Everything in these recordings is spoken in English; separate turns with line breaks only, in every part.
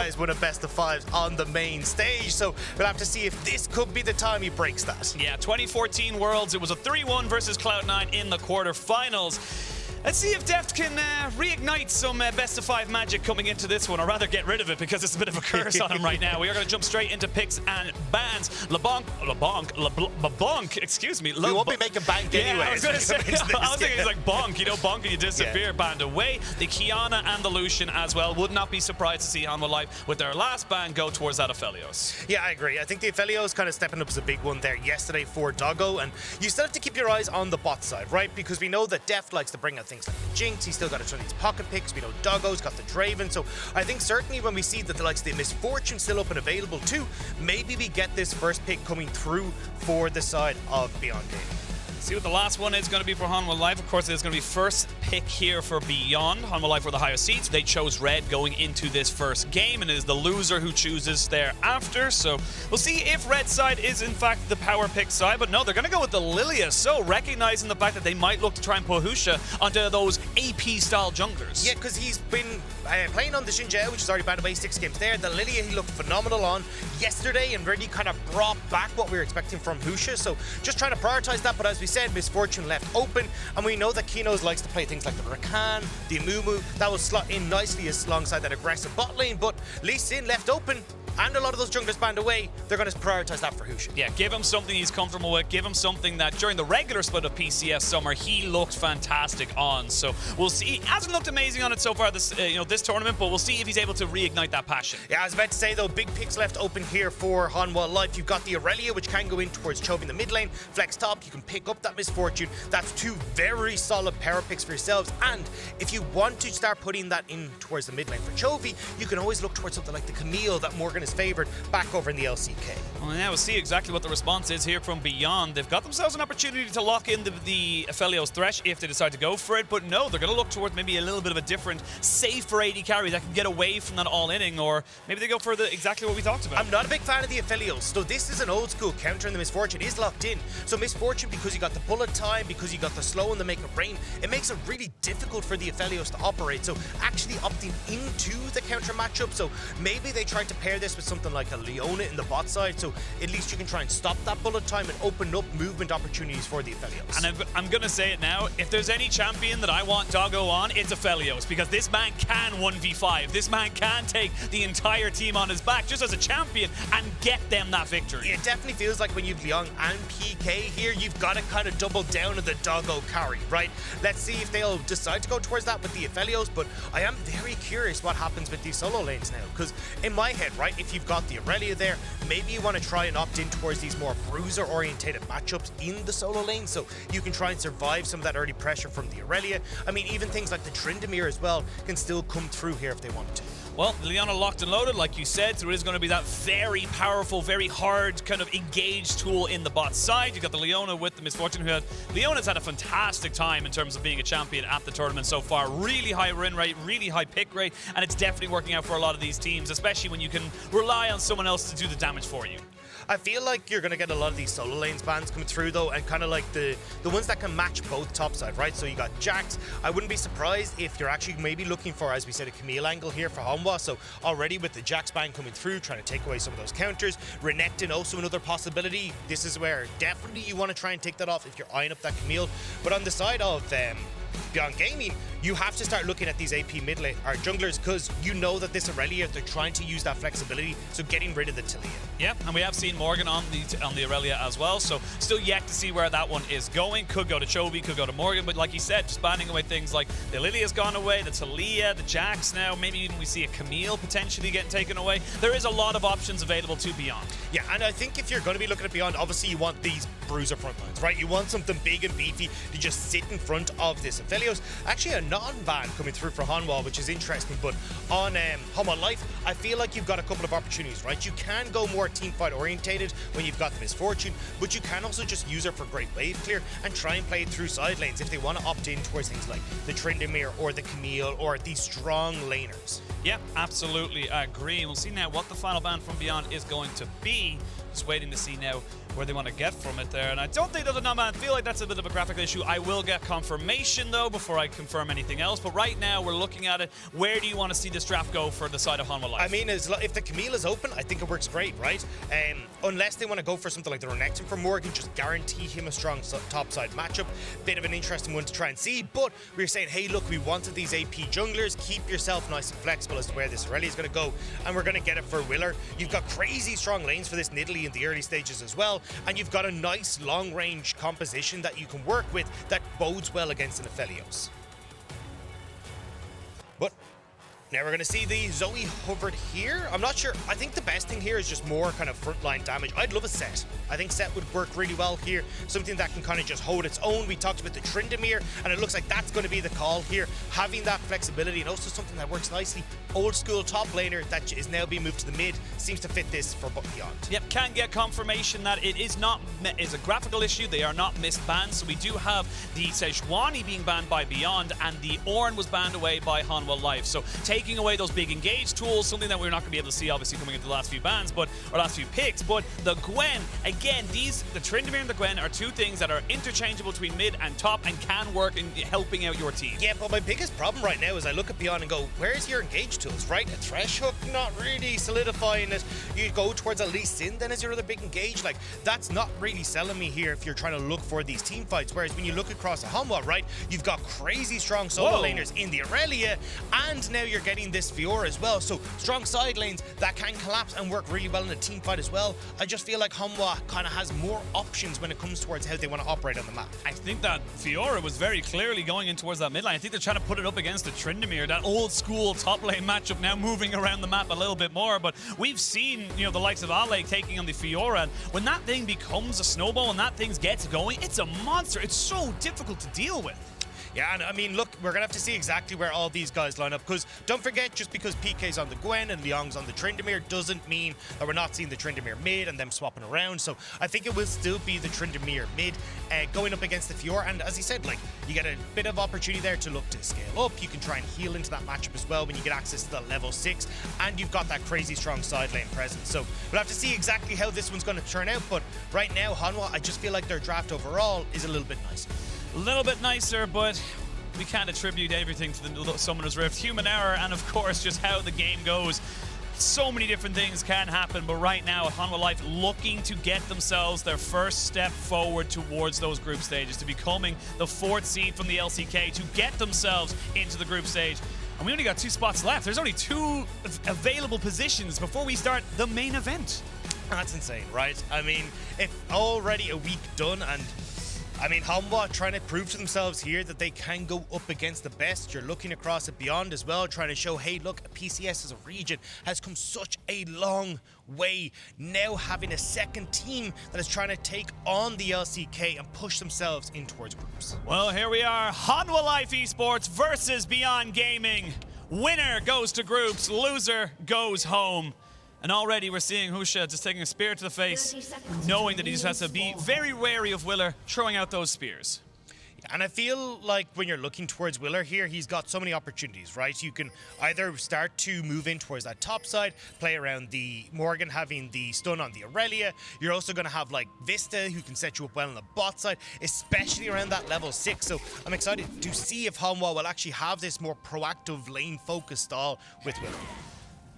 guys won a best of 5 on the main stage. So we'll have to see if this could be the time he breaks that.
Yeah, 2014 Worlds, it was a 3-1 versus Cloud9 in the quarterfinals. Let's see if Deft can reignite some best of 5 magic coming into this one, or rather get rid of it because it's a bit of a curse on him right now. We are going to jump straight into picks and bans. LeBlanc, excuse me.
We won't be making bank anyway.
I was going to say, I was thinking it's like bonk, you know, bonk and you disappear, banned away. The Kiana and the Lucian as well. Would not be surprised to see Hanwha Life with their last ban go towards that Aphelios.
Yeah, I agree. I think the Aphelios kind of stepping up as a big one there yesterday for Doggo, and you still have to keep your eyes on the bot side, right? Because we know that Deft likes to bring out things like the Jinx. He's still got a ton of these pocket picks. We know Doggo's got the Draven. So I think certainly when we see that the likes of the Misfortune still up and available too, maybe we get this first pick coming through for the side of Beyond Gaming.
See what the last one is going to be for Hanwha Life. Of course, there's going to be first pick here for Beyond. Hanwha Life were the higher seeds. They chose red going into this first game, and it is the loser who chooses thereafter. So we'll see if red side is in fact the power pick side. But no, they're going to go with the Lilia. So recognizing the fact that they might look to try and put Husha onto those AP-style junglers.
Yeah, because he's been playing on the Xinjiao, which is already banned away 6 games there. The Lilia he looked phenomenal on yesterday and really kind of brought back what we were expecting from Husha. So just trying to prioritize that. But as we said, Misfortune left open, and we know that Kinos likes to play things like the Rakan, the Amumu. That will slot in nicely alongside that aggressive bot lane, but Lee Sin left open, and a lot of those junglers banned away. They're going to prioritize that for Husha.
Yeah, give him something he's comfortable with. Give him something that during the regular split of PCS summer he looked fantastic on. So we'll see. He hasn't looked amazing on it so far this this tournament, but we'll see if he's able to reignite that passion.
Yeah, I was about to say though, big picks left open here for Hanwha Life. You've got the Aurelia, which can go in towards Chovy in the mid lane. Flex top, you can pick up that Misfortune. That's 2 very solid power picks for yourselves. And if you want to start putting that in towards the mid lane for Chovy, you can always look towards something like the Camille that Morgan is favored back over in the LCK.
Well, now we'll see exactly what the response is here from Beyond. They've got themselves an opportunity to lock in the Aphelios Thresh if they decide to go for it, but no, they're going to look towards maybe a little bit of a different, safer AD carry that can get away from that all-inning, or maybe they go for exactly what we talked about.
I'm not a big fan of the Aphelios, so this is an old school counter, and the Misfortune is locked in. So Misfortune, because you got the bullet time, because you got the slow and the make of rain, it makes it really difficult for the Aphelios to operate. So actually opting into the counter matchup, so maybe they try to pair this with something like a Leona in the bot side, so at least you can try and stop that bullet time and open up movement opportunities for the Aphelios.
And I'm going to say it now, if there's any champion that I want Doggo on, it's Aphelios, because this man can 1v5. This man can take the entire team on his back just as a champion and get them that victory.
It definitely feels like when you've Leon and PK here, you've got to kind of double down on the Doggo carry, right? Let's see if they'll decide to go towards that with the Aphelios, but I am very curious what happens with these solo lanes now, because in my head, right, if you've got the Aurelia there, maybe you want to try and opt in towards these more bruiser-orientated matchups in the solo lane, so you can try and survive some of that early pressure from the Aurelia. I mean, even things like the Tryndamere as well can still come through here if they want to.
Well, Leona locked and loaded, like you said, so it is going to be that very powerful, very hard kind of engaged tool in the bot side. You got the Leona with the Misfortune, who Leona's had a fantastic time in terms of being a champion at the tournament so far. Really high win rate, really high pick rate, and it's definitely working out for a lot of these teams, especially when you can rely on someone else to do the damage for you.
I feel like you're going to get a lot of these solo lanes bans coming through though, and kind of like the ones that can match both topside, right? So you got Jax. I wouldn't be surprised if you're actually maybe looking for, as we said, a Camille angle here for Hanwha. So already with the Jax ban coming through, trying to take away some of those counters. Renekton also another possibility. This is where definitely you want to try and take that off if you're eyeing up that Camille. But on the side of Beyond Gaming, you have to start looking at these AP mid lane or junglers, because you know that this Aurelia, they're trying to use that flexibility, so getting rid of the Talia.
Yeah, and we have seen Morgan on the Aurelia as well, so still yet to see where that one is going. Could go to Chovy, could go to Morgan, but like you said, just banning away things like the Lilia's gone away, the Talia, the Jax now, maybe even we see a Camille potentially getting taken away. There is a lot of options available to Beyond.
Yeah, and I think if you're going to be looking at Beyond, obviously you want these bruiser front lines, right? You want something big and beefy to just sit in front of this Aphelios. Actually, a non-ban coming through for Hanwha, which is interesting, but on Hanwha Life, I feel like you've got a couple of opportunities, right? You can go more teamfight orientated when you've got the Misfortune, but you can also just use her for great wave clear and try and play it through side lanes if they want to opt in towards things like the Tryndamere or the Camille or these strong laners.
Yep, absolutely agree. And we'll see now what the final ban from Beyond is going to be. Just waiting to see now where they want to get from it there. And I don't think there's a number. I feel like that's a bit of a graphical issue. I will get confirmation, though, before I confirm anything else. But right now, we're looking at it. Where do you want to see this draft go for the side of Hanwha Life?
I mean, if the Camille is open, I think it works great, right? Unless they want to go for something like the Renekton for Morgan, just guarantee him a strong top-side matchup. Bit of an interesting one to try and see. But we're saying, hey, look, we wanted these AP junglers. Keep yourself nice and flexible as to where this Aurelia is going to go. And we're going to get it for Willer. You've got crazy strong lanes for this Nidalee in the early stages as well. And you've got a nice long-range composition that you can work with that bodes well against an Aphelios. But now we're going to see the Zoe hovered here. I'm not sure. I think the best thing here is just more kind of frontline damage. I'd love a set. I think set would work really well here. Something that can kind of just hold its own. We talked about the Tryndamere, and it looks like that's going to be the call here. Having that flexibility, and also something that works nicely. Old school top laner that is now being moved to the mid seems to fit this for Beyond.
Yep, can get confirmation that it is a graphical issue. They are not missed bans. So we do have the Sejuani being banned by Beyond, and the Ornn was banned away by Hanwha Life. So taking away those big engage tools, something that we're not going to be able to see obviously coming into the last few bans, or last few picks. But the Gwen, again, the Tryndamere and the Gwen are two things that are interchangeable between mid and top and can work in helping out your team.
Yeah, but my biggest problem right now is I look at Beyond and go, where's your engage tools, right? A Thresh Hook, not really solidifying it. You go towards at least Sin, then as your other big engage. Like, that's not really selling me here if you're trying to look for these team fights. Whereas when you look across a Hanwha, right, you've got crazy strong solo laners in the Aurelia, and now you're getting this Fiora as well. So strong side lanes that can collapse and work really well in a team fight as well. I just feel like Hanwha kind of has more options when it comes towards how they want to operate on the map.
I think that Fiora was very clearly going in towards that mid lane. I think they're trying to put it up against the Tryndamere, that old school top lane matchup, now moving around the map a little bit more. But we've seen, you know, the likes of Ale taking on the Fiora, and when that thing becomes a snowball and that thing gets going, it's a monster. It's so difficult to deal with.
Yeah, and I mean, look, we're going to have to see exactly where all these guys line up, because don't forget, just because PK's on the Gwen and Liang's on the Tryndamere doesn't mean that we're not seeing the Tryndamere mid and them swapping around. So I think it will still be the Tryndamere mid going up against the Fiora. And as he said, like, you get a bit of opportunity there to look to scale up. You can try and heal into that matchup as well when you get access to that level 6, and you've got that crazy strong side lane presence. So we'll have to see exactly how this one's going to turn out. But right now, Hanwha, I just feel like their draft overall is a little bit nicer.
A little bit nicer, but we can't attribute everything to the Summoner's Rift. Human error, and of course, just how the game goes. So many different things can happen, but right now, Hanwha Life looking to get themselves their first step forward towards those group stages, to becoming the 4th seed from the LCK, to get themselves into the group stage. And we only got 2 spots left. There's only 2 available positions before we start the main event.
That's insane, right? I mean, if already a week done, and I mean, Hanwha trying to prove to themselves here that they can go up against the best. You're looking across at Beyond as well, trying to show, hey, look, PCS as a region has come such a long way. Now having a second team that is trying to take on the LCK and push themselves in towards groups.
Well, here we are. Hanwha Life Esports versus Beyond Gaming. Winner goes to groups, loser goes home. And already we're seeing Husha just taking a spear to the face, knowing that he just has to be very wary of Willer throwing out those spears.
And I feel like when you're looking towards Willer here, he's got so many opportunities, right? You can either start to move in towards that top side, play around the Morgan having the stun on the Aurelia. You're also going to have like Vista, who can set you up well on the bot side, especially around that level 6. So I'm excited to see if Hanwha will actually have this more proactive lane-focused style with Willer.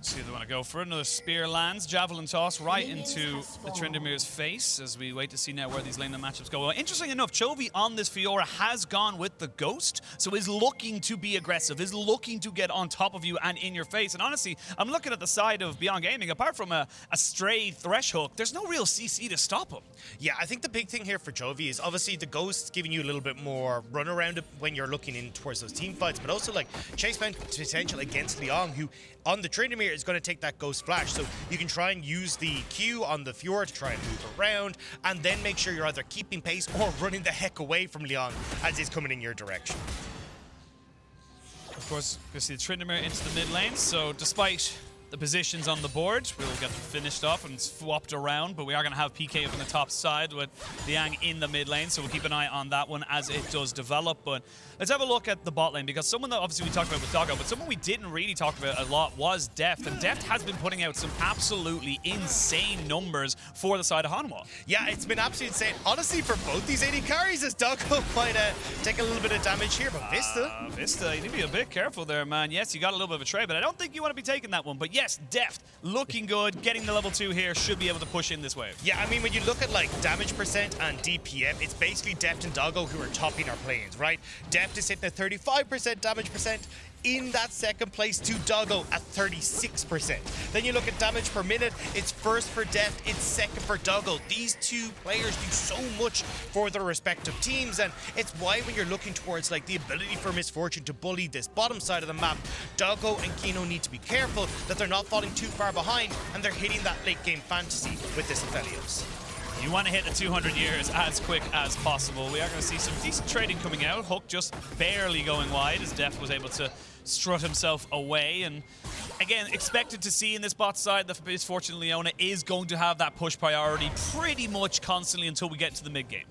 See if they want to go for it. Another spear lands. Javelin toss right into the Tryndamere's face as we wait to see now where these lane matchups go. Well, interesting enough, Chovy on this Fiora has gone with the Ghost, so is looking to be aggressive, is looking to get on top of you and in your face. And honestly, I'm looking at the side of Beyond Gaming. Apart from a stray Thresh Hook, there's no real CC to stop him.
Yeah, I think the big thing here for Chovy is obviously the Ghost giving you a little bit more run around it when you're looking in towards those team fights, but also like chase potential against Liang, who on the Tryndamere is going to take that Ghost Flash. So you can try and use the Q on the Fiora to try and move around, and then make sure you're either keeping pace or running the heck away from Liang as he's coming in your direction.
Of course, you see the Tryndamere into the mid lane, so despite the positions on the board. We'll get them finished off and swapped around, but we are going to have PK up on the top side with Liang in the mid lane, so we'll keep an eye on that one as it does develop. But let's have a look at the bot lane, because someone that obviously we talked about with Doggo, but someone we didn't really talk about a lot was Deft, and Deft has been putting out some absolutely insane numbers for the side of Hanwha.
Yeah, it's been absolutely insane. Honestly, for both these AD carries, as Doggo might take a little bit of damage here, but
Vista, you need to be a bit careful there, man. Yes, you got a little bit of a trade, but I don't think you want to be taking that one. But yes, Deft, looking good, getting the level 2 here, should be able to push in this wave.
Yeah, I mean, when you look at like damage percent and DPM, it's basically Deft and Doggo who are topping our planes, right? Deft is hitting at 35% damage percent. In that second place to Doggo at 36%. Then you look at damage per minute, it's first for Deft, it's second for Doggo. These two players do so much for their respective teams, and it's why when you're looking towards like the ability for Misfortune to bully this bottom side of the map, Doggo and Kino need to be careful that they're not falling too far behind and they're hitting that late game fantasy with this Aphelios.
You want to hit the 200 years as quick as possible. We are going to see some decent trading coming out. Hook just barely going wide as Deft was able to strut himself away. And again, expected to see in this bot side that Misfortune Leona is going to have that push priority pretty much constantly until we get to the mid game.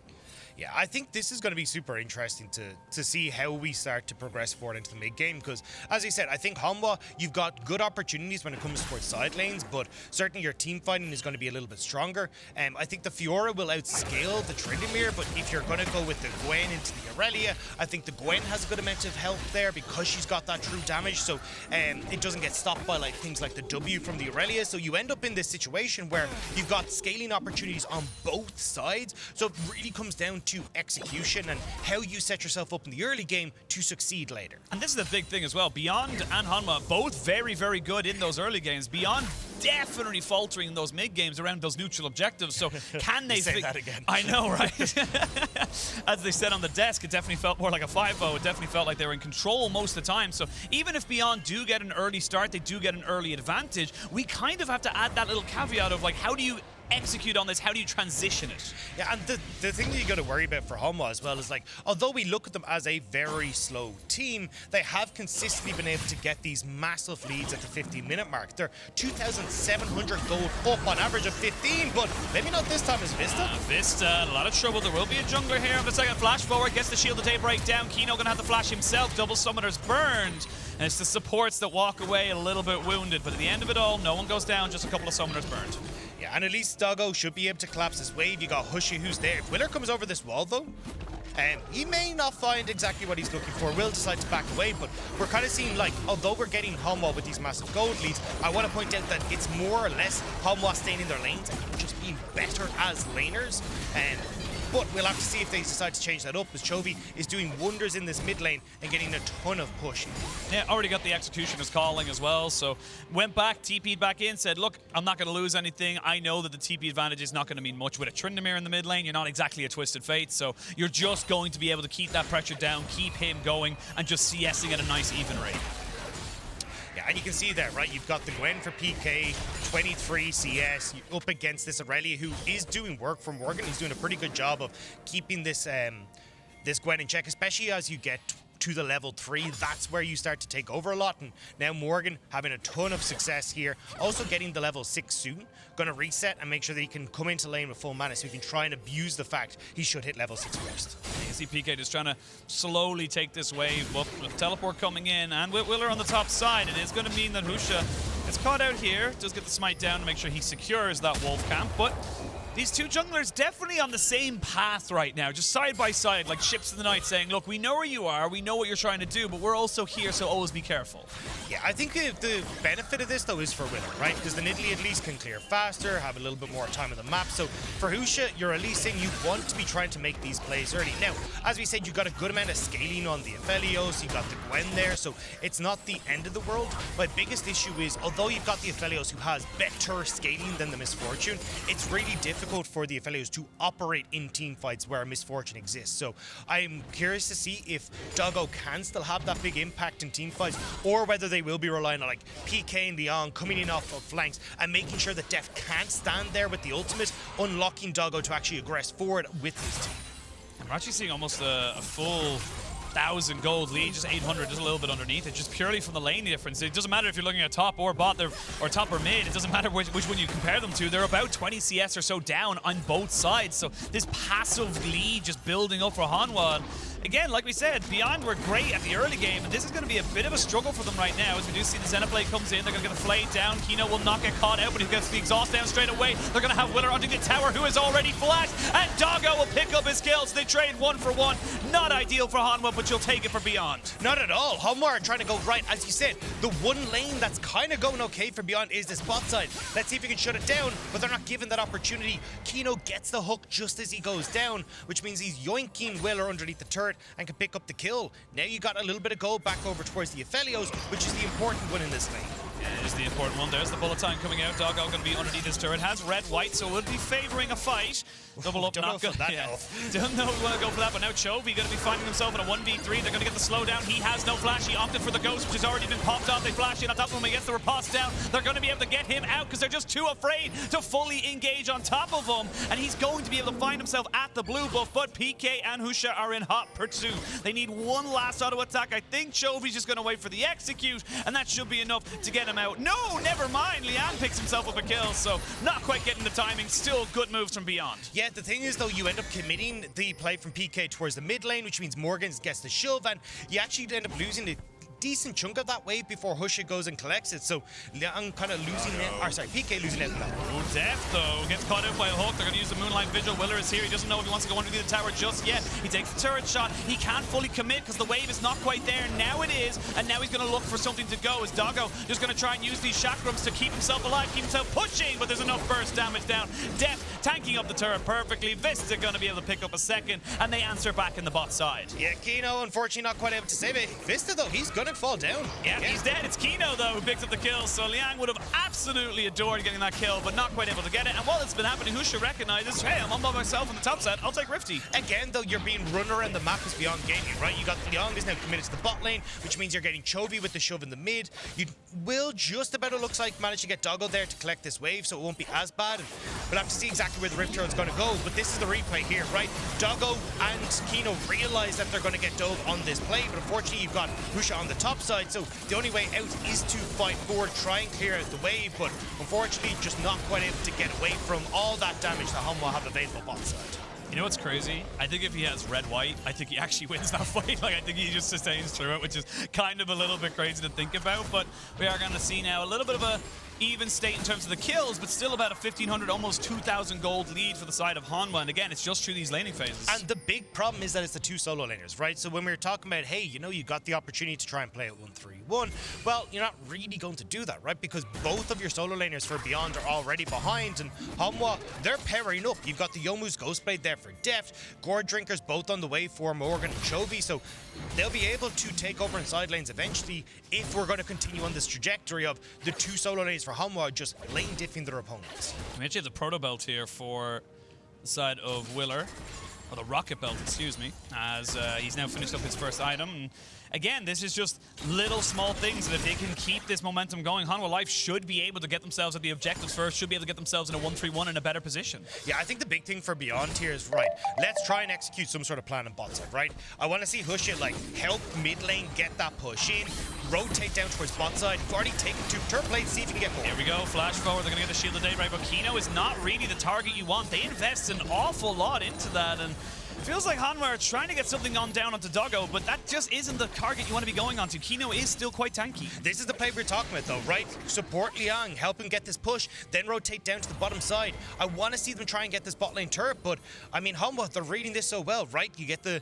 Yeah, I think this is going to be super interesting to see how we start to progress forward into the mid game, because as I said, I think Hanwha, you've got good opportunities when it comes towards side lanes, but certainly your team fighting is going to be a little bit stronger. I think the Fiora will outscale the Tryndamere, but if you're going to go with the Gwen into the Aurelia, I think the Gwen has a good amount of help there because she's got that true damage, so it doesn't get stopped by like things like the W from the Aurelia, so you end up in this situation where you've got scaling opportunities on both sides, so it really comes down to execution and how you set yourself up in the early game to succeed later.
And this is the big thing as well. Beyond and Hanwha, both very, very good in those early games. Beyond definitely faltering in those mid games around those neutral objectives. So can they
say that again?
I know, right? As they said on the desk, it definitely felt more like a 5-0. It definitely felt like they were in control most of the time. So even if Beyond do get an early start, they do get an early advantage, we kind of have to add that little caveat of like, how do you execute on this? How do you transition it?
Yeah, and the thing that you got to worry about for Hanwha as well is like, although we look at them as a very slow team, they have consistently been able to get these massive leads at the 15-minute mark. They're 2,700 gold up on average of 15, but maybe not this time as Vista.
Vista, a lot of trouble. There will be a jungler here on the second flash forward, gets the shield of day breakdown. Kino gonna have the flash himself, double summoners burned. And it's the supports that walk away a little bit wounded, but at the end of it all, no one goes down, just a couple of summoners burned.
Yeah, and at least Doggo should be able to collapse this wave. You got Hushy who's there. If Willer comes over this wall though, he may not find exactly what he's looking for. Will decides to back away, but we're kind of seeing like, although we're getting Hanwha with these massive gold leads, I want to point out that it's more or less Hanwha staying in their lanes and just being better as laners. But we'll have to see if they decide to change that up, as Chovy is doing wonders in this mid lane and getting a ton of push.
Yeah, already got the Executioner's calling as well, so went back, TP'd back in, said, look, I'm not going to lose anything. I know that the TP advantage is not going to mean much. With a Tryndamere in the mid lane, you're not exactly a Twisted Fate, so you're just going to be able to keep that pressure down, keep him going, and just CSing at a nice even rate.
Yeah, and you can see there, right? You've got the Gwen for PK, 23 CS, up against this Aurelia, who is doing work for Morgan. He's doing a pretty good job of keeping this this Gwen in check, especially as you get to the level 3. That's where you start to take over a lot, and now Morgan having a ton of success here. Also getting the level 6 soon. Gonna reset and make sure that he can come into lane with full mana, so he can try and abuse the fact he should hit level 6 first.
You see PK just trying to slowly take this wave up with teleport coming in, and with Willer on the top side. It is going to mean that Husha is caught out here, does get the smite down to make sure he secures that wolf camp, but these two junglers definitely on the same path right now, just side by side, like ships in the night, saying, look, we know where you are, we know what you're trying to do, but we're also here, so always be careful.
Yeah, I think the benefit of this, though, is for Willer, right? Because the Nidalee at least can clear faster, have a little bit more time on the map. So for Husha, you're at least saying you want to be trying to make these plays early. Now, as we said, you got a good amount of scaling on the Aphelios, you got the Gwen there, so it's not the end of the world. My biggest issue is, although you've got the Aphelios who has better scaling than the Misfortune, it's really difficult for the Aphelios to operate in team fights where Misfortune exists. So I'm curious to see if Doggo can still have that big impact in team fights, or whether they will be relying on like PK and Leon coming in off of flanks and making sure that Deft can't stand there with the ultimate, unlocking Doggo to actually aggress forward with his team.
We're actually seeing almost a full 1,000 gold lead, just 800, just a little bit underneath it, just purely from the lane difference. It doesn't matter if you're looking at top or bot, or top or mid. It doesn't matter which one you compare them to. They're about 20 CS or so down on both sides. So this passive lead just building up for Hanwha. Again, like we said, Beyond were great at the early game, and this is going to be a bit of a struggle for them right now. As we do see the Xenoblade comes in, they're going to get the Flay down. Kino will not get caught out, but he gets the exhaust down straight away. They're going to have Willer onto the tower, who is already flashed, and Doggo will pick up his kills. They trade 1 for 1. Not ideal for Hanwha, but you'll take it for Beyond.
Not at all. Hanwha are trying to go right. As you said, the one lane that's kind of going okay for Beyond is this bot side. Let's see if we can shut it down, but they're not given that opportunity. Kino gets the hook just as he goes down, which means he's yoinking Willer underneath the turret and can pick up the kill. Now you got a little bit of gold back over towards the Aphelios, which is the important one in this lane.
Yeah, it is the important one. There's the bullet time coming out. Doggo going to be underneath his turret. Has red, white, so we'll be favoring a fight. Double up, not good. Yeah. Don't know if we want to go for that, but now Chovy going to be finding himself in a 1v3. They're going to get the slowdown. He has no flash. He opted for the ghost, which has already been popped off. They flash in on top of him. He gets the riposte down. They're going to be able to get him out because they're just too afraid to fully engage on top of him. And he's going to be able to find himself at the blue buff, but PK and Husha are in hot pursuit. They need one last auto attack. I think Chovy's just going to wait for the execute, and that should be enough to get him out. No, never mind. Liang picks himself up a kill, so not quite getting the timing. Still good moves from Beyond.
Yeah, the thing is, though, you end up committing the play from PK towards the mid lane, which means Morgan gets the shove, and you actually end up losing the decent chunk of that wave before Husha goes and collects it. So Liang kind of losing it, or sorry, PK losing it.
Oh, Death though gets caught out by a hook. They're going to use the Moonlight Vigil. Willer is here. He doesn't know if he wants to go underneath the tower just yet. He takes the turret shot. He can't fully commit because the wave is not quite there. Now it is, and now he's going to look for something to go. As Doggo just going to try and use these chakrams to keep himself alive, keep himself pushing, but there's enough burst damage down. Death tanking up the turret perfectly. Vista going to be able to pick up a second, and they answer back in the bot side.
Yeah, Kino unfortunately not quite able to save it. Vista though, he's going to fall down.
Yeah, he's dead. It's Kino, though, who picks up the kill. So Liang would have absolutely adored getting that kill, but not quite able to get it. And while it's been happening, Husha recognizes, hey, I'm on by myself on the top side. I'll take Rifty.
Again, though, you're being run around the map as Beyond Gaming, right? You got Liang is now committed to the bot lane, which means you're getting Chovy with the shove in the mid. You will just about, it looks like, manage to get Doggo there to collect this wave, so it won't be as bad. And we'll have to see exactly where the Rift Turret's going to go, but this is the replay here, right? Doggo and Kino realize that they're going to get dove on this play, but unfortunately, you've got Husha on the top side, so the only way out is to fight forward, try and clear out the wave, but unfortunately just not quite able to get away from all that damage that Hanwha have available bot side.
You know what's crazy? I think if he has red-white, I think he actually wins that fight. Like, I think he just sustains through it, which is kind of a little bit crazy to think about, but we are going to see now a little bit of a even state in terms of the kills, but still about a 1,500, almost 2,000 gold lead for the side of Hanwha. And again, it's just through these laning phases.
And the big problem is that it's the two solo laners, right? So when we were talking about, hey, you know, you got the opportunity to try and play at 1-3-1, well, you're not really going to do that, right? Because both of your solo laners for Beyond are already behind, and Hanwha, they're powering up. You've got the Yomu's Ghostblade there for Deft, Gourd Drinkers both on the way for Morgan and Chovy, so they'll be able to take over in side lanes eventually if we're going to continue on this trajectory of the two solo lanes for Hanwha just lane diffing their opponents.
We actually have the Proto Belt here for the side of Willer, or the Rocket Belt, excuse me, as he's now finished up his first item. And again, this is just little small things that if they can keep this momentum going, Hanwha Life should be able to get themselves at the objectives first, should be able to get themselves in a 1-3-1 in a better position.
Yeah, I think the big thing for Beyond here is, right, let's try and execute some sort of plan on bot side, right? I want to see Husha, like, help mid lane get that push in, rotate down towards bot side. You've already taken two turret plates, see if you can get more.
Here we go, flash forward, they're going to get the shield of day, right? But Kino is not really the target you want. They invest an awful lot into that, and feels like Hanwha are trying to get something on down onto Doggo, but that just isn't the target you want to be going onto. Kino is still quite tanky.
This is the play we're talking about, though, right? Support Liang, help him get this push, then rotate down to the bottom side. I want to see them try and get this bot lane turret, but, I mean, Hanwha, they're reading this so well, right? You get the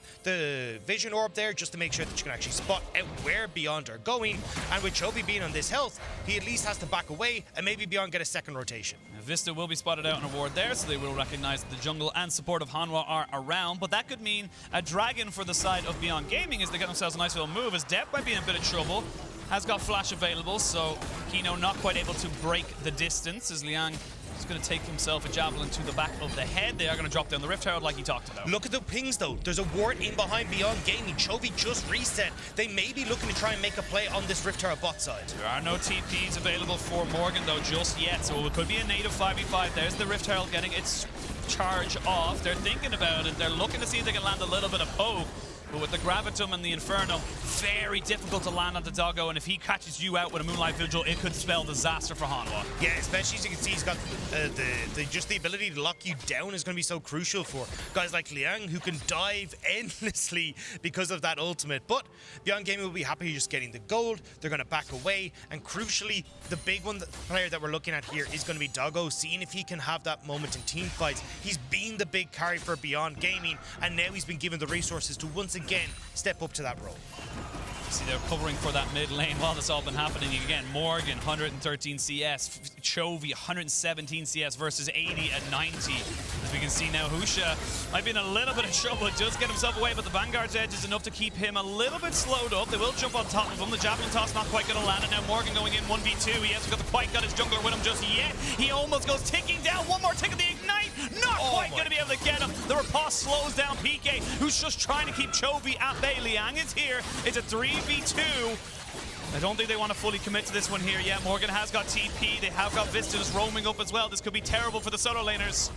vision orb there just to make sure that you can actually spot out where Beyond are going, and with Chovy being on this health, he at least has to back away and maybe Beyond get a second rotation.
Now, Vista will be spotted out in a ward there, so they will recognize that the jungle and support of Hanwha are around, but that could mean a dragon for the side of Beyond Gaming as they get themselves a nice little move, as Depp might be in a bit of trouble. Has got flash available, so Kino not quite able to break the distance as Liang is going to take himself a javelin to the back of the head. They are going to drop down the Rift Herald like he talked about.
Look at the pings, though. There's a ward in behind Beyond Gaming. Chovy just reset. They may be looking to try and make a play on this Rift Herald bot side.
There are no TPs available for Morgan, though, just yet, so it could be a native 5v5. There's the Rift Herald getting its charge off. They're thinking about it. They're looking to see if they can land a little bit of poke. But with the Gravitum and the Inferno, very difficult to land on the Doggo, and if he catches you out with a Moonlight Vigil, it could spell disaster for Hanwha.
Yeah, especially as you can see, he's got just the ability to lock you down is going to be so crucial for guys like Liang, who can dive endlessly because of that ultimate. But Beyond Gaming will be happy just getting the gold. They're going to back away, and crucially, the big one player that we're looking at here is going to be Doggo, seeing if he can have that moment in team fights. He's been the big carry for Beyond Gaming, and now he's been given the resources to once again step up to that role.
See, they're covering for that mid lane while this all been happening. Again, Morgan, 113 CS. Chovy, 117 CS versus 80 at 90. As we can see now, Husha might be in a little bit of trouble. Just get himself away, but the Vanguard's edge is enough to keep him a little bit slowed up. They will jump on top of him. The Javelin Toss not quite going to land. And now Morgan going in 1v2. He hasn't quite got his jungler with him just yet. He almost goes ticking down. One more tick of the Ignite. Not quite going to be able to get him. The riposte slows down PK, who's just trying to keep Chovy at bay. Liang is here. It's a 3v2. I don't think they want to fully commit to this one here yet. Morgan has got TP. They have got Vistas roaming up as well. This could be terrible for the solo laners.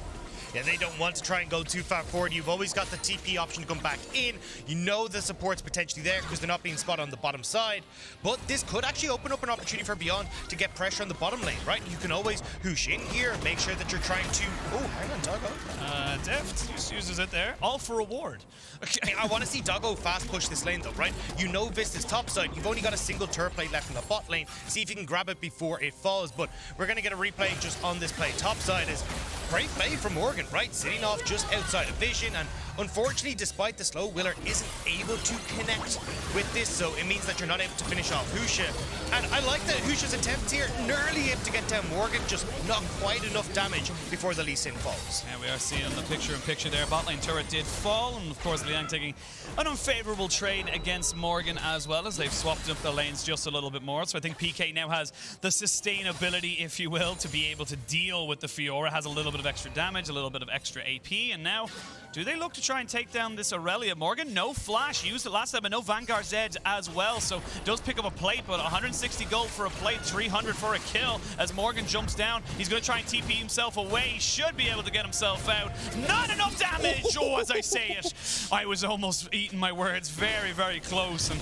Yeah, they don't want to try and go too far forward. You've always got the TP option to come back in. You know the support's potentially there because they're not being spotted on the bottom side. But this could actually open up an opportunity for Beyond to get pressure on the bottom lane, right? You can always hoosh in here, make sure that you're trying to... Oh, hang on, Doggo.
Deft just uses it there. All for reward.
Okay, I want to see Doggo fast push this lane though, right? You know Vista's top side. You've only got a single turret plate left in the bot lane. See if you can grab it before it falls. But we're going to get a replay just on this play. Top side is great play from Morgan, right? Sitting off just outside of vision, and unfortunately, despite the slow, Willer isn't able to connect with this, so it means that you're not able to finish off Husha. And I like that Husha's attempts here, nearly able to get down Morgan, just not quite enough damage before the Lee Sin falls.
Yeah, we are seeing the picture-in-picture there. Bot lane turret did fall, and of course, Liang taking an unfavorable trade against Morgan as well, as they've swapped up the lanes just a little bit more. So I think PK now has the sustainability, if you will, to be able to deal with the Fiora. Has a little bit of extra damage, a little bit of extra AP, and now do they look to try and take down this Aurelia? Morgan, no flash, used it last time, and no Vanguard's edge as well, so does pick up a plate, but 160 gold for a plate, 300 for a kill as Morgan jumps down. He's going to try and TP himself away. He should be able to get himself out. Not enough damage! Oh, as I say it, I was almost eating my words. Very, very close. And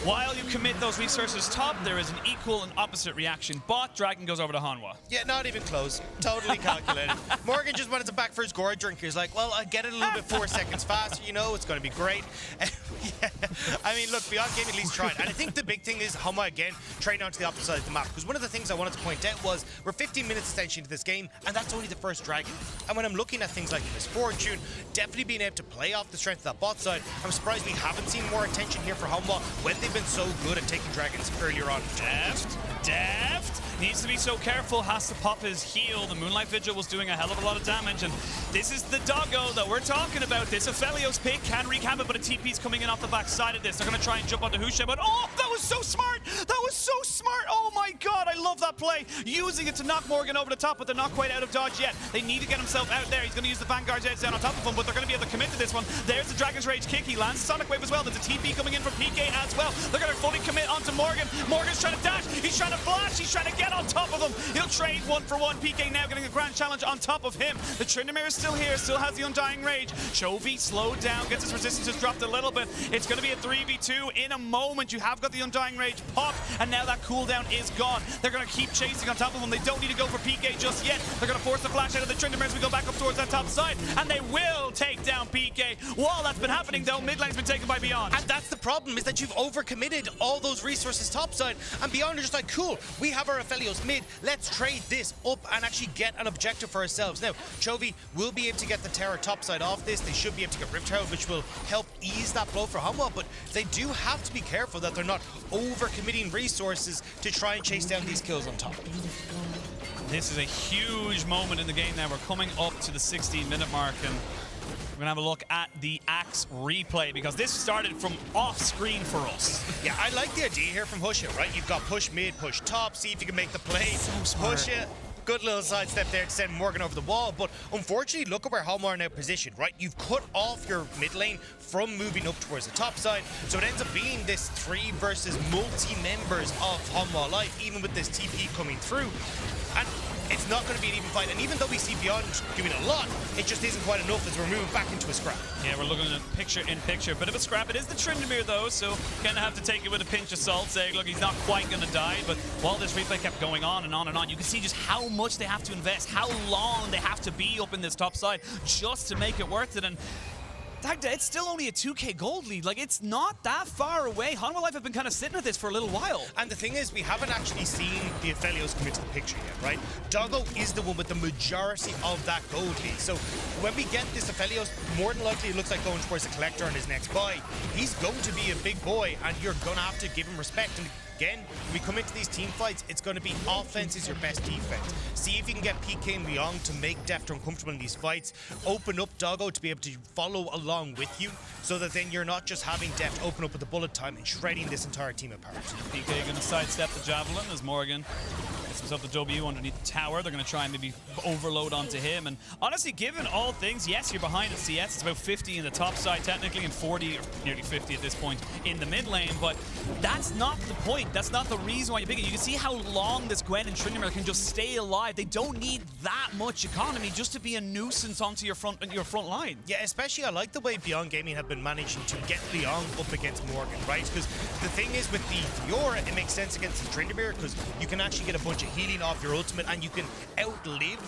while you commit those resources top, there is an equal and opposite reaction. Bot, Dragon goes over to Hanwha.
Yeah, not even close. Totally calculated. Morgan just wanted to back for his gourd drink. He's like, well, I get it a little bit 4 seconds faster, you know, it's going to be great. Yeah. I mean, look, Beyond Gaming at least tried. And I think the big thing is Hanwha, again, trading onto the opposite side of the map. Because one of the things I wanted to point out was we're 15 minutes essentially into this game, and that's only the first Dragon. And when I'm looking at things like Misfortune, definitely being able to play off the strength of that bot side, I'm surprised we haven't seen more attention here for Hanwha when they've been so good at taking dragons earlier on.
Deft needs to be so careful, has to pop his heal. The Moonlight Vigil was doing a hell of a lot of damage, and this is the Doggo that we're talking about. This Aphelios pick can wreak havoc, but a TP's coming in off the back side of this. They're going to try and jump onto Husha, but oh, that was so smart! That was so smart! Oh my god, I love that play. Using it to knock Morgan over the top, but they're not quite out of dodge yet. They need to get himself out there. He's going to use the Vanguard's edge down on top of him, but they're going to be able to commit to this one. There's the Dragon's Rage kick. He lands Sonic Wave as well. There's a TP coming in from PK as well. They're going to fully commit onto Morgan. Morgan's trying to dash. He's trying to flash. He's trying to get on top of him. He'll trade 1 for 1. PK now getting a grand challenge on top of him. The Tryndamere is still here. Still has the Undying Rage. Chovy slowed down. Gets his resistances dropped a little bit. It's going to be a 3v2 in a moment. You have got the Undying Rage popped, and now that cooldown is gone. They're going to keep chasing on top of him. They don't need to go for PK just yet. They're going to force the flash out of the Tryndamere as we go back up towards that top side, and they will take down PK. While that's been happening, though, mid lane's been taken by Beyond.
And that's the problem, is that you've overcommitted all those resources topside, and Beyond are just like, cool, we have our Aphelios mid, let's trade this up and actually get an objective for ourselves. Now, Chovy will be able to get the Terror topside off this. They should be able to get Rift Herald, which will help ease that blow for Hanwha, but they do have to be careful that they're not overcommitting resources to try and chase down these kills on top.
This is a huge moment in the game now. We're coming up to the 16-minute mark, and we're gonna have a look at the Axe replay, because this started from off screen for us.
Yeah, I like the idea here from Husha, right? You've got push mid, push top, see if you can make the play.
So
push it. Good little sidestep there to send Morgan over the wall, but unfortunately, look at where Hanwha are now positioned, right? You've cut off your mid lane from moving up towards the top side, so it ends up being this 3 versus multi-members of Hanwha Life, even with this TP coming through. And it's not going to be an even fight. And even though we see Beyond doing a lot, it just isn't quite enough as we're moving back into a scrap.
Yeah, we're looking at picture-in-picture. Bit of a scrap. It is the Tryndamere, though, so kind of have to take it with a pinch of salt, saying, look, he's not quite going to die. But while this replay kept going on and on and on, you can see just how much they have to invest, how long they have to be up in this top side just to make it worth it. And it's still only a 2k gold lead. Like, it's not that far away. Hanwha Life have been kind of sitting at this for a little while.
And the thing is, we haven't actually seen the Aphelios come into the picture yet, right? Doggo is the one with the majority of that gold lead. So when we get this Aphelios, more than likely it looks like going towards the Collector on his next buy. He's going to be a big boy, and you're going to have to give him respect. And again, when we come into these team fights, it's going to be offense is your best defense. See if you can get PK and Leon to make Deft uncomfortable in these fights. Open up Doggo to be able to follow along with you, so that then you're not just having Deft open up with the bullet time and shredding this entire team apart.
PK going to sidestep the Javelin as Morgan gets himself the W underneath the tower. They're going to try and maybe overload onto him. And honestly, given all things, yes, you're behind at CS. It's about 50 in the top side technically, and 40 or nearly 50 at this point in the mid lane. But that's not the point. That's not the reason why you're picking. You can see how long this Gwen and Tryndamere can just stay alive. They don't need that much economy just to be a nuisance onto your front line.
Yeah, especially I like the way Beyond Gaming have been managing to get Leon up against Morgan, right? Because the thing is, with the Fiora, it makes sense against the Tryndamere because you can actually get a bunch of healing off your ultimate, and you can outlive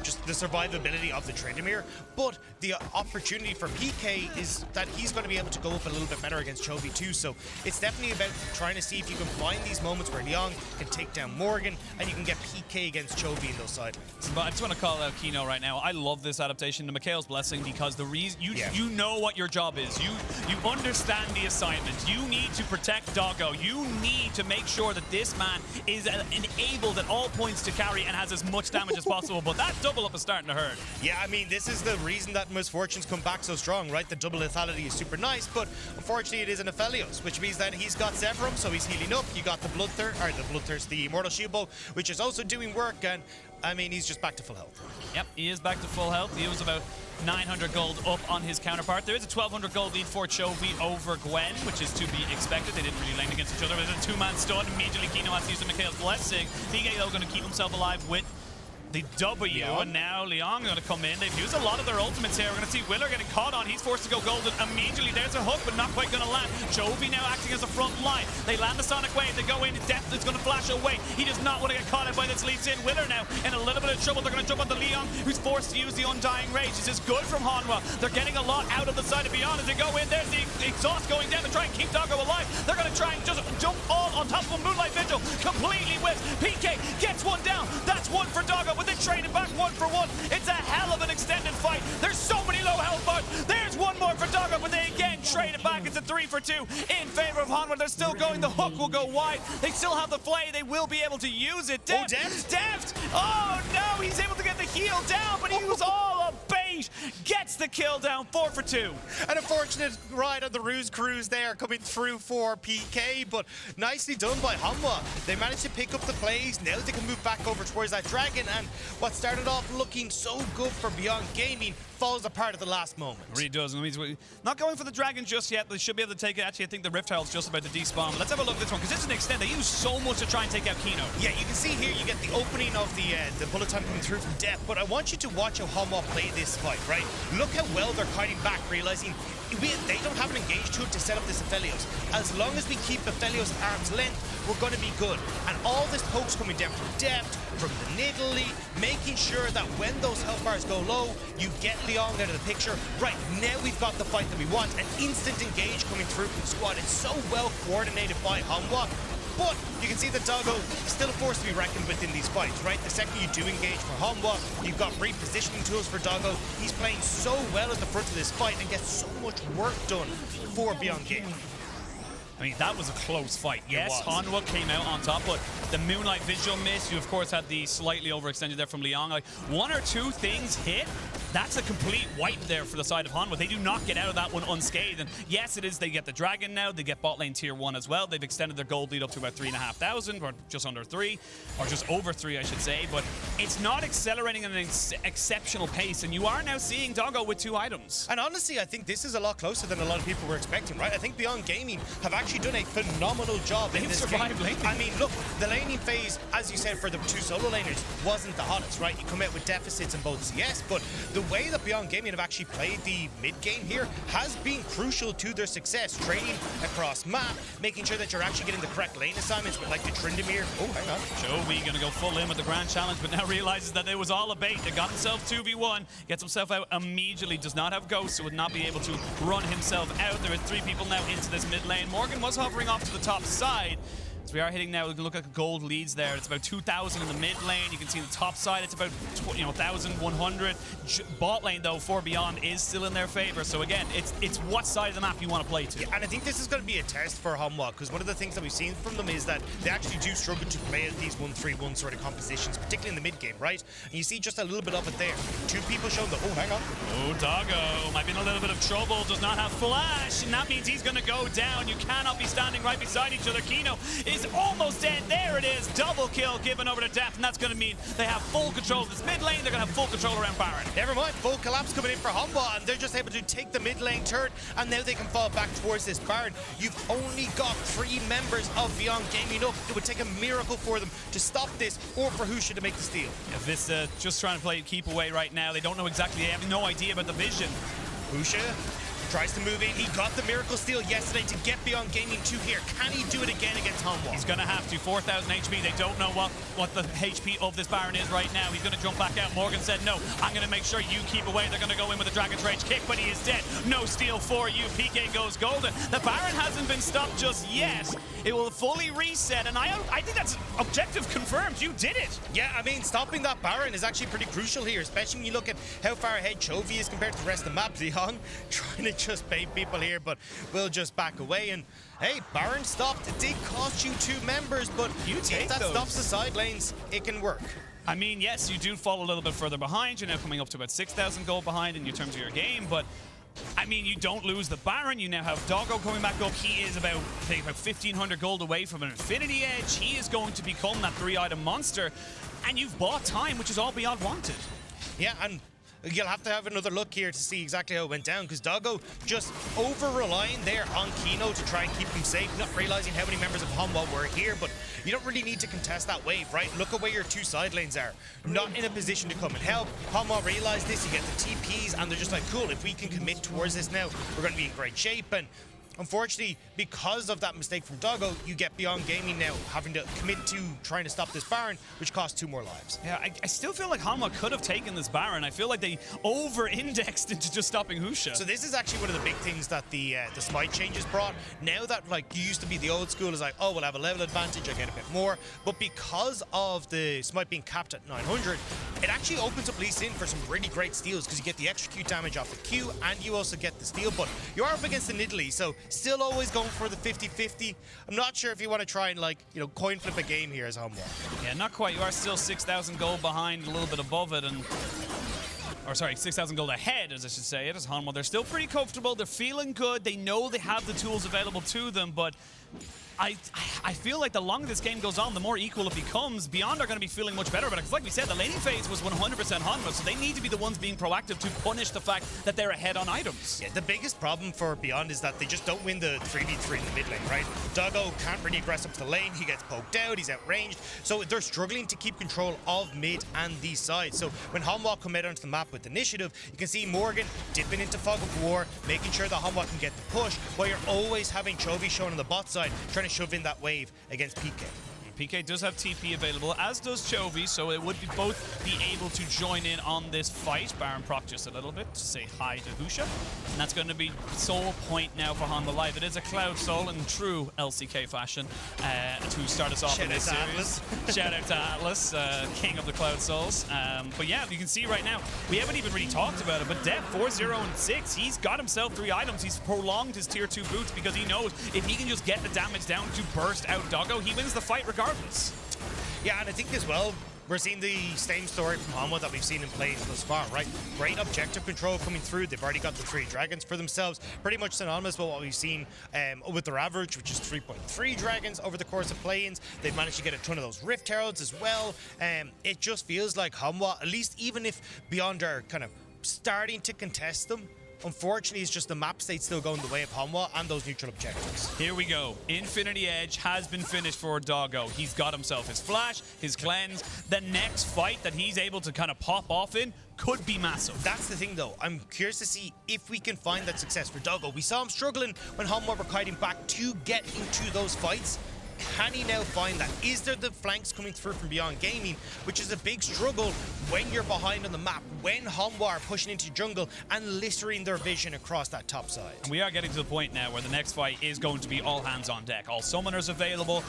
just the survivability of the Tryndamere. But the opportunity for PK is that he's going to be able to go up a little bit better against Chovy too. So it's definitely about trying to see if you can find these moments where Leon can take down Morgan and you can get PK against Chovy in those side lanes.
But I just want to call out Kino right now. I love this adaptation to Mikhail's Blessing because the reason you know what your job is. You understand the assignment. You need to protect Doggo. You need to make sure that this man is enabled at all points to carry and has as much damage as possible. But that double up is starting to hurt.
Yeah, I mean, this is the reason that Misfortunes come back so strong, right? The double lethality is super nice, but unfortunately it is an Aphelios, which means that he's got Zephyrum, so he's healing up. You got the the Immortal Shield Bow, which is also doing work, and I mean, he's just back to full health.
Yep, he is back to full health. He was about 900 gold up on his counterpart. There is a 1200 gold lead for Chovy over Gwen, which is to be expected. They didn't really lane against each other. There's a two-man stun. Immediately, Kino has to use the Mikhail's Blessing. PK, though, going to keep himself alive with the W, and now Leon going to come in. They've used a lot of their ultimates here. We're going to see Willer getting caught on. He's forced to go golden immediately. There's a hook, but not quite going to land. Chovy now acting as a front line. They land the Sonic Wave. They go in. Deft is going to flash away. He does not want to get caught out by this lead in. Willer now in a little bit of trouble. They're going to jump onto Leon, who's forced to use the Undying Rage. This is good from Hanwha. They're getting a lot out of the side of Beyond as they go in. There's the exhaust going down to try and keep Doggo alive. They're going to try and just jump all on top of a Moonlight Vigil. Completely whipped. PK gets one down. That's one for Doggo, but they trade it back 1-for-1. It's a hell of an extended fight. There's so many low health bars. There's one more for Doggo, but they again trade it back. It's a 3-for-2 in favor of Hanwha. They're still going. The hook will go wide. They still have the flay. They will be able to use it. Deft! Oh no, he's able to get the heal down, but he was all a bait. Gets the kill down. 4-for-2.
An unfortunate ride on the Ruse Cruise there coming through for PK, but nicely done by Hanwha. They managed to pick up the plays. Now they can move back over towards that dragon, and what started off looking so good for Beyond Gaming falls apart at the last moment.
It really does. It means we're not going for the dragon just yet. They should be able to take it. Actually, I think the Rift Tile's just about to despawn. But let's have a look at this one, because it's an extent. They use so much to try and take out Kino.
Yeah, you can see here you get the opening of the bullet time coming through from Deft, but I want you to watch how Hanwha play this fight, right? Look how well they're kiting back, realizing they don't have an engaged tool to set up this Aphelios. As long as we keep Aphelios at arm's length, we're going to be good. And all this poke's coming down from Deft, from the Nidalee, making sure that when those health bars go low, you get Leon out of the picture. Right, now we've got the fight that we want. An instant engage coming through from the squad. It's so well coordinated by Hanwha. But you can see that Doggo is still a force to be reckoned with in these fights, right? The second you do engage for Hanwha, you've got repositioning tools for Doggo. He's playing so well at the front of this fight and gets so much work done for Beyond Gaming.
I mean, that was a close fight. Yes, Hanwha came out on top, but the Moonlight Vigil miss, you of course had the slightly overextended there from Liang. Like, one or two things hit, that's a complete wipe there for the side of Hanwha. They do not get out of that one unscathed. And yes, it is, they get the Dragon now, they get bot lane tier 1 as well. They've extended their gold lead up to about 3,500, or just under 3, or just over 3, I should say. But it's not accelerating at an exceptional pace, and you are now seeing Doggo with 2 items.
And honestly, I think this is a lot closer than a lot of people were expecting, right? I think Beyond Gaming have actually actually done a phenomenal job in
They've
this
survived
game.
laning.
I mean, look, the laning phase, as you said, for the two solo laners wasn't the hottest, right? You come out with deficits in both CS, but the way that Beyond Gaming have actually played the mid game here has been crucial to their success. Trading across map, making sure that you're actually getting the correct lane assignments with like the Tryndamere. Oh, hang on.
Chovy going to go full in with the grand challenge, but now realizes that it was all a bait. They got himself 2v1, gets himself out immediately, does not have Ghost, so would not be able to run himself out. There are 3 people now into this mid lane. Morgan was hovering off to the top side. So we are hitting now, we can look at gold leads there. It's about 2,000 in the mid lane. You can see the top side, it's about 1,100. Bot lane, though, for Beyond is still in their favor. So again, it's what side of the map you want to play to.
Yeah, and I think this is going to be a test for Hanwha, because one of the things that we've seen from them is that they actually do struggle to play at these 1-3-1 sort of compositions, particularly in the mid game, right? And you see just a little bit of it there. 2 people showing the, oh, hang on.
Oh, Doggo might be in a little bit of trouble, does not have flash, and that means he's going to go down. You cannot be standing right beside each other. Kino is almost dead. There it is. Double kill given over to Death, and that's going to mean they have full control of this mid lane. They're going to have full control around Baron.
Never mind, full collapse coming in for Hanwha, and they're just able to take the mid lane turret, and now they can fall back towards this Baron. You've only got 3 members of Beyond Gaming up. It would take a miracle for them to stop this, or for Husha to make the steal.
Yeah, Vista just trying to play keep away right now. They don't know exactly. They have no idea about the vision.
Husha tries to move in. He got the miracle steal yesterday to get Beyond Gaming 2 here. Can he do it again against Hanwha?
He's going to have to. 4,000 HP. They don't know what the HP of this Baron is right now. He's going to jump back out. Morgan said, no, I'm going to make sure you keep away. They're going to go in with a Dragon's Rage kick, but he is dead. No steal for you. PK goes golden. The Baron hasn't been stopped just yet. It will fully reset, and I think that's objective confirmed. You did it.
Yeah, I mean, stopping that Baron is actually pretty crucial here, especially when you look at how far ahead Chovy is compared to the rest of the map. Zihong trying to just bait people here, but we'll just back away. And hey, Baron stopped. It did cost you 2 members, but if that stops the side lanes, it can work.
I mean, yes, you do fall a little bit further behind. You're now coming up to about 6,000 gold behind in terms of your game, but I mean, you don't lose the Baron. You now have Doggo coming back up. He is about 1,500 gold away from an Infinity Edge. He is going to become that 3-item monster, and you've bought time, which is all Beyond wanted.
Yeah, and you'll have to have another look here to see exactly how it went down, because Doggo just over-relying there on Kino to try and keep him safe, not realizing how many members of Hanwha were here, but you don't really need to contest that wave, right? Look at where your 2 side lanes are. Not in a position to come and help. Hanwha realize this, you get the TPs, and they're just like, cool, if we can commit towards this now, we're going to be in great shape. And unfortunately, because of that mistake from Doggo, you get Beyond Gaming now having to commit to trying to stop this Baron, which costs 2 more lives.
Yeah, I still feel like Hanwha could have taken this Baron. I feel like they over-indexed into just stopping Husha.
So this is actually one of the big things that the Smite changes brought. Now that, like, you used to be the old school is like, oh, we'll have a level advantage, I get a bit more. But because of the Smite being capped at 900, it actually opens up Lee Sin for some really great steals, because you get the extra Q damage off the Q, and you also get the steal. But you are up against the Nidalee, so still always going for the 50-50. I'm not sure if you want to try and, like, coin flip a game here as Hanwha.
Yeah, not quite. You are still 6,000 gold behind, a little bit above it, and or sorry, 6,000 gold ahead, as I should say. It is Hanwha. They're still pretty comfortable. They're feeling good. They know they have the tools available to them, but I feel like the longer this game goes on, the more equal it becomes. Beyond are going to be feeling much better, but because like we said, the laning phase was 100% Hanwha, so they need to be the ones being proactive to punish the fact that they're ahead on items.
Yeah, the biggest problem for Beyond is that they just don't win the 3v3 in the mid lane, right? Doggo can't really aggress up to the lane. He gets poked out. He's outranged. So they're struggling to keep control of mid and these sides. So when Hanwha come out onto the map with initiative, you can see Morgan dipping into Fog of War, making sure that Hanwha can get the push, while you're always having Chovy shown on the bot side, trying to shove in that wave against PK.
PK does have TP available, as does Chovy, so it would be both be able to join in on this fight. Baron proc just a little bit to say hi to Husha, and that's going to be soul point now for Hanwha Live. It is a Cloud Soul in true LCK fashion to start us off in this series. Shout out to Atlas, king of the Cloud Souls. But yeah, you can see right now, we haven't even really talked about it, but Dev 4-0-6, he's got himself 3 items. He's prolonged his tier 2 boots because he knows if he can just get the damage down to burst out Doggo, he wins the fight regardless.
Yeah, and I think as well, we're seeing the same story from Hanwha that we've seen in plays thus far, right? Great objective control coming through. They've already got the 3 dragons for themselves. Pretty much synonymous with what we've seen with their average, which is 3.3 dragons over the course of play-ins. They've managed to get a ton of those Rift Heralds as well. It just feels like Hanwha, at least even if Beyond are kind of starting to contest them, Unfortunately, it's just the map state still going the way of Hanwha and those neutral objectives.
Here we go. Infinity Edge has been finished for Doggo. He's got himself his flash, his cleanse. The next fight that he's able to kind of pop off in could be massive.
That's the thing, though. I'm curious to see if we can find that success for Doggo. We saw him struggling when Hanwha were kiting back to get into those fights. Can he now find that? Is there the flanks coming through from Beyond Gaming, which is a big struggle when you're behind on the map, when Hanwha are pushing into jungle and littering their vision across that top side.
And we are getting to the point now where the next fight is going to be all hands on deck. All summoners available,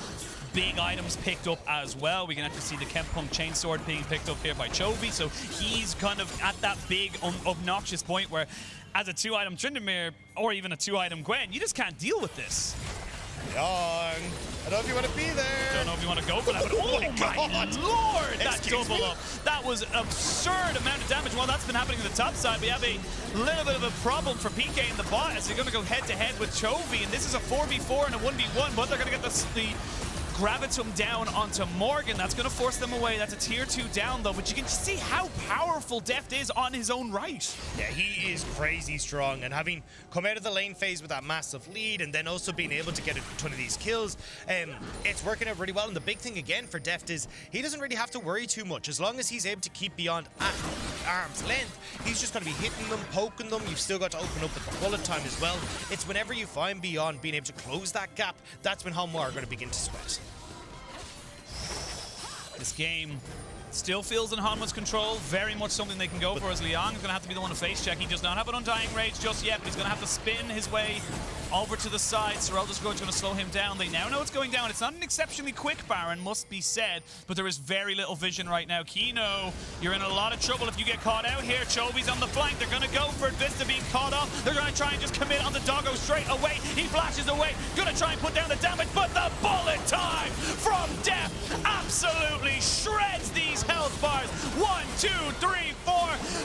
big items picked up as well. We can actually see the Kempunk Chainsword being picked up here by Chovy, so he's kind of at that big, obnoxious point where as a 2-item Tryndamere or even a 2-item Gwen, you just can't deal with this.
Young. I don't know if you want to be there.
Don't know if you want to go for that, but oh my God, Lord, that double up. That was absurd amount of damage. Well, that's been happening on the top side. We have a little bit of a problem for PK in the bot as they're going to go head-to-head with Chovy, and this is a 4v4 and a 1v1, but they're going to get the Gravitum down onto Morgan. That's going to force them away. That's a tier 2 down, though, but you can see how powerful Deft is on his own right.
Yeah, he is crazy strong, and having come out of the lane phase with that massive lead and then also being able to get a ton of these kills, it's working out really well. And the big thing again for Deft is he doesn't really have to worry too much. As long as he's able to keep Beyond at arm's length, he's just going to be hitting them, poking them. You've still got to open up with the bullet time as well. It's whenever you find Beyond being able to close that gap, that's when Hanwha are going to begin to sweat.
This game still feels in Hanwha's control. Very much something they can go for, as Liang is going to have to be the one to face check. He does not have an Undying Rage just yet, but he's going to have to spin his way over to the side. Serelda's going to slow him down. They now know it's going down. It's not an exceptionally quick Baron, must be said, but there is very little vision right now. Kino, you're in a lot of trouble if you get caught out here. Chovy's on the flank. They're going to go for it. Vista being caught off. They're going to try and just commit on the Doggo straight away. He flashes away. Going to try and put down the damage, but the bullet time from Deft absolutely shreds these health bars. 1, 2, 3, 4.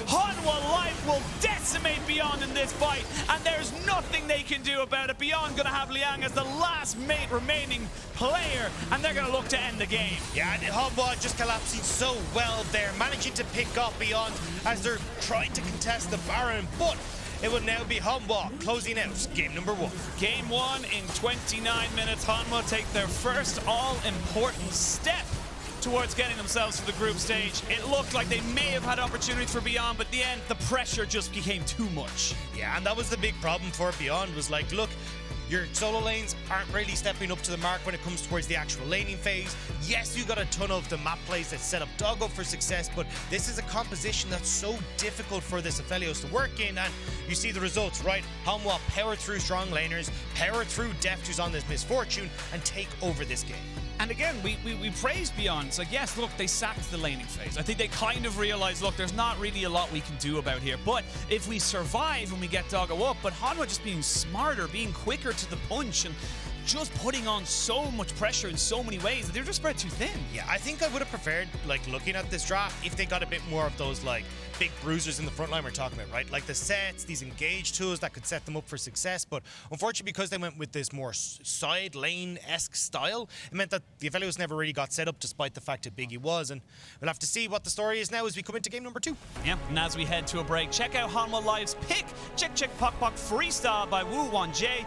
Hanwha Life will decimate Beyond in this fight, and there's nothing they can do about it. Beyond gonna have Liang as the last remaining player, and they're gonna look to end the game.
Yeah, and Hanwha just collapsing so well there, managing to pick up Beyond as they're trying to contest the Baron, but it will now be Hanwha closing out game number 1.
Game 1 in 29 minutes. Hanwha take their first all-important step towards getting themselves to the group stage. It looked like they may have had opportunities for Beyond, but in the end, the pressure just became too much.
Yeah, and that was the big problem for Beyond, was like, look, your solo lanes aren't really stepping up to the mark when it comes towards the actual laning phase. Yes, you got a ton of the map plays that set up Doggo for success, but this is a composition that's so difficult for this Aphelios to work in, and you see the results, right? Hanwha power through strong laners, power through Deft, who's on this misfortune, and take over this game.
And again, we praise Beyond. It's like, yes, look, they sacked the laning phase. I think they kind of realized, look, there's not really a lot we can do about here. But if we survive and we get Doggo up, but Hanwha just being smarter, being quicker to the punch, and just putting on so much pressure in so many ways that they're just spread too thin.
Yeah, I think I would have preferred, like, looking at this draft, if they got a bit more of those, like, big bruisers in the front line we're talking about, right? Like the sets, these engage tools that could set them up for success. But unfortunately, because they went with this more side lane-esque style, it meant that the Aphelios never really got set up, despite the fact that big he was. And we'll have to see what the story is now as we come into game number 2.
Yeah, and as we head to a break, check out Hanwha Live's pick, Check Check Pok Pok Freestyle by Woo Wan J.